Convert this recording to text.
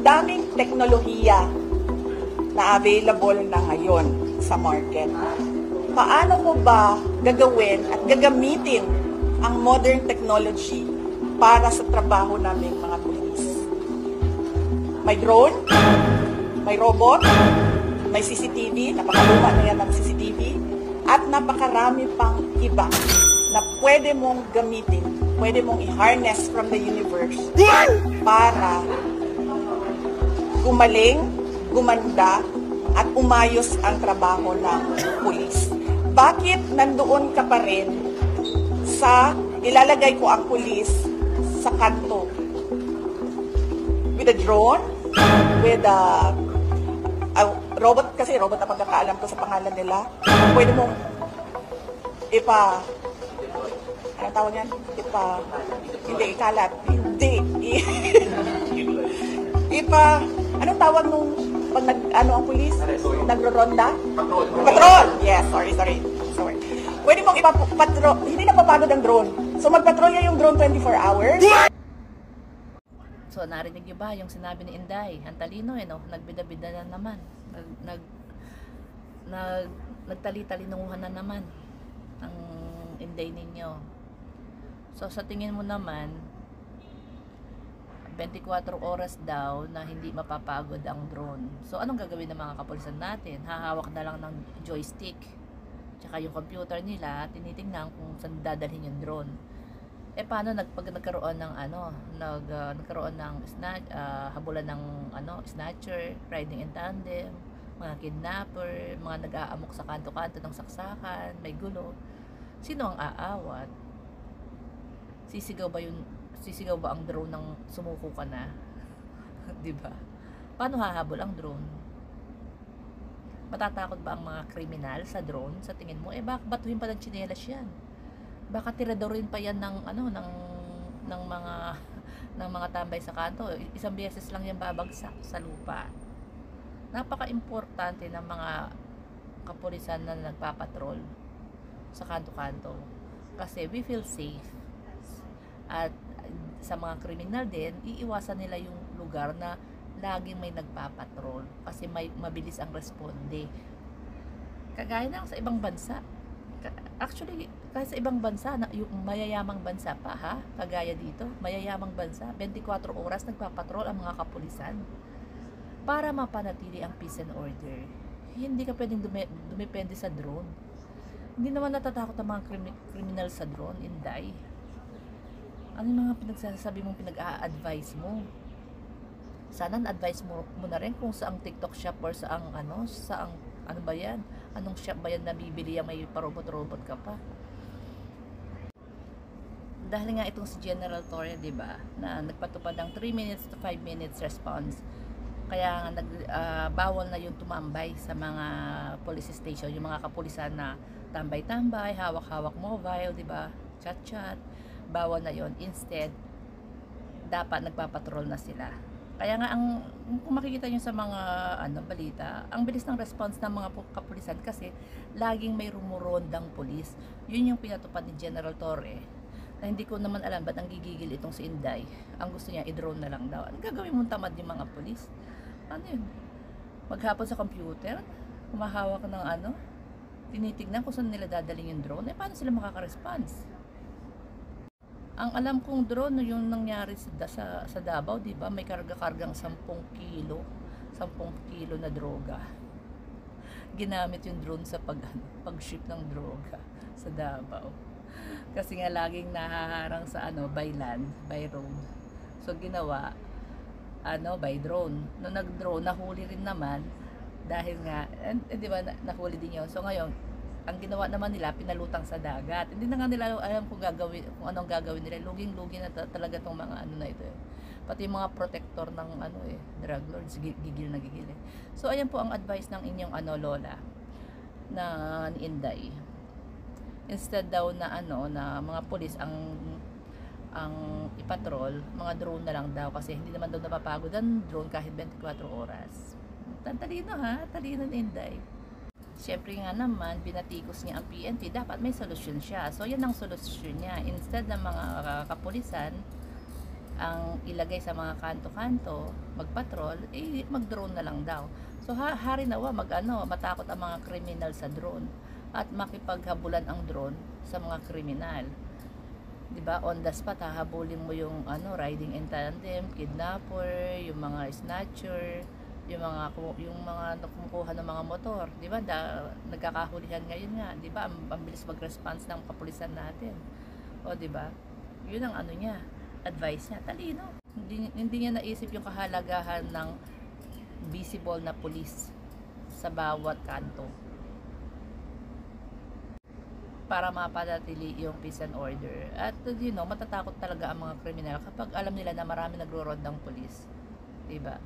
daming teknolohiya na available na ngayon sa market. Paano mo ba gagawin at gagamitin ang modern technology para sa trabaho naming mga pulis? May drone, may robot, may CCTV, napakaluma na yan ng CCTV, at napakarami pang iba na pwede mong gamitin, pwede mong i-harness from the universe para gumaling, gumanda, at umayos ang trabaho ng pulis. Bakit nandoon ka pa rin sa ilalagay ko ang pulis sa kanto? With a drone, with a robot, kasi robot na pagkakaalam ko sa pangalan nila, pwede mong anong tawag yan? Hindi ikalat, hindi, anong tawag nung pag ang pulis? Nagro-ronda? Patrol! Yes, sorry. Pwede mong ipapatrol, hindi napapagod ang drone. So magpatrolya yung drone 24 hours. So narinig niyo ba yung sinabi ni Inday? Ang talino no? Nagbida-bida na naman. Nagtali-talinuhan na naman ang Inday ninyo. So sa tingin mo naman, 24 oras daw na hindi mapapagod ang drone. So anong gagawin ng mga kapulisan natin? Hahawak na lang ng joystick. Tsaka yung computer nila, tinitingnan kung saan dadalhin yung drone. Paano pag nagkaroon ng nagkaroon ng habulan ng snatcher, riding in tandem, mga kidnapper, mga nag-aamok sa kanto-kanto ng saksakan, may gulo. Sino ang aawat? Sisigaw ba ang drone nang sumuko ka na? 'Di ba? Paano hahabol ang drone? Matatakot ba ang mga kriminal sa drone? Sa tingin mo, baka batuhin pa ng tsinelas 'yan. Baka tiradorin pa 'yan ng mga tambay sa kanto. Isang beses lang 'yan babagsak sa lupa. Napaka-importante ng mga kapulisan na nagpapatrol sa kanto-kanto. Kasi we feel safe. At sa mga kriminal din, iiwasan nila yung lugar na laging may nagpapatrol kasi mabilis ang responde. Kagaya ng sa ibang bansa. Actually, kahit sa ibang bansa, yung mayayamang bansa pa kagaya dito, mayayamang bansa, 24 oras nagpapatrol ang mga kapulisan para mapanatili ang peace and order. Hindi ka pwedeng dumepende sa drone. Hindi naman natatakot ang mga kriminal sa drone, Inday. Ano yung mga pinagsasabi mong pinag-a-advise mo? Sana na-advise mo na rin kung saang TikTok shop or saang ano ba yan? Anong shop ba yan na bibili yung may parobot-robot ka pa? Dahil nga itong si General Torre, di ba, na nagpatupad ng 3 minutes to 5 minutes response. Kaya nga bawal na yung tumambay sa mga police station, yung mga kapulisan na tambay-tambay, hawak-hawak mobile, di ba? Chat-chat. Bawal na yon. Instead, dapat nagpapatrol na sila. Kaya nga kung makikita nyo sa mga balita, ang bilis ng response ng mga kapulisan kasi laging may rumurondang pulis. Yun yung pinatupad ni General Torre. Na hindi ko naman alam ba't ang gigigil itong si Inday. Ang gusto niya i-drone na lang daw. Ano gagawin mong tamad yung mga pulis? Ano yun? Maghapon sa computer? Kumahawak ng tinitignan kung saan nila dadaling yung drone. Paano sila makaka-response? Ang alam kong drone, yung nangyari sa Davao, di ba? May karga-kargang 10 kilo na droga. Ginamit yung drone sa pag-ship ng droga sa Davao. Kasi nga laging nahaharang sa by land, by road. So ginawa by drone. Nung nag-drone, nahuli rin naman dahil nga, di ba, nahuli din yun. So ngayon, ang ginawa naman nila, pinalutang sa dagat. Hindi na nga nila alam kung anong gagawin nila. Luging-lugi na talaga tong mga na ito. Pati yung mga protector ng drug lords, gigil na gigil. So ayan po ang advice ng inyong lola na ni Inday. Instead daw na na mga pulis ang ipatrol, mga drone na lang daw kasi hindi naman daw napapagod ang drone kahit 24 oras. Talino talino ni Inday. Siyempre nga naman, binatikos niya ang PNP, dapat may solusyon siya. So, yan ang solusyon niya. Instead ng mga kapulisan, ang ilagay sa mga kanto-kanto, magpatrol, eh mag-drone na lang daw. So hari nawa matakot ang mga kriminal sa drone at makipaghabulan ang drone sa mga kriminal. 'Di ba? On the spot hahabulin mo yung riding in tandem, kidnapper, yung mga snatcher, yung mga kumukuha ng mga motor, 'di ba? Nagkakahulihan ngayon nga, 'di ba? Ang bilis mag-response ng kapulisan natin. O 'di ba? 'Yun ang niya, advice niya, talino. Hindi niya naisip yung kahalagahan ng visible na pulis sa bawat kanto para mapanatili yung peace and order. At matatakot talaga ang mga kriminal kapag alam nila na marami nagro-rondang pulis. 'Di ba?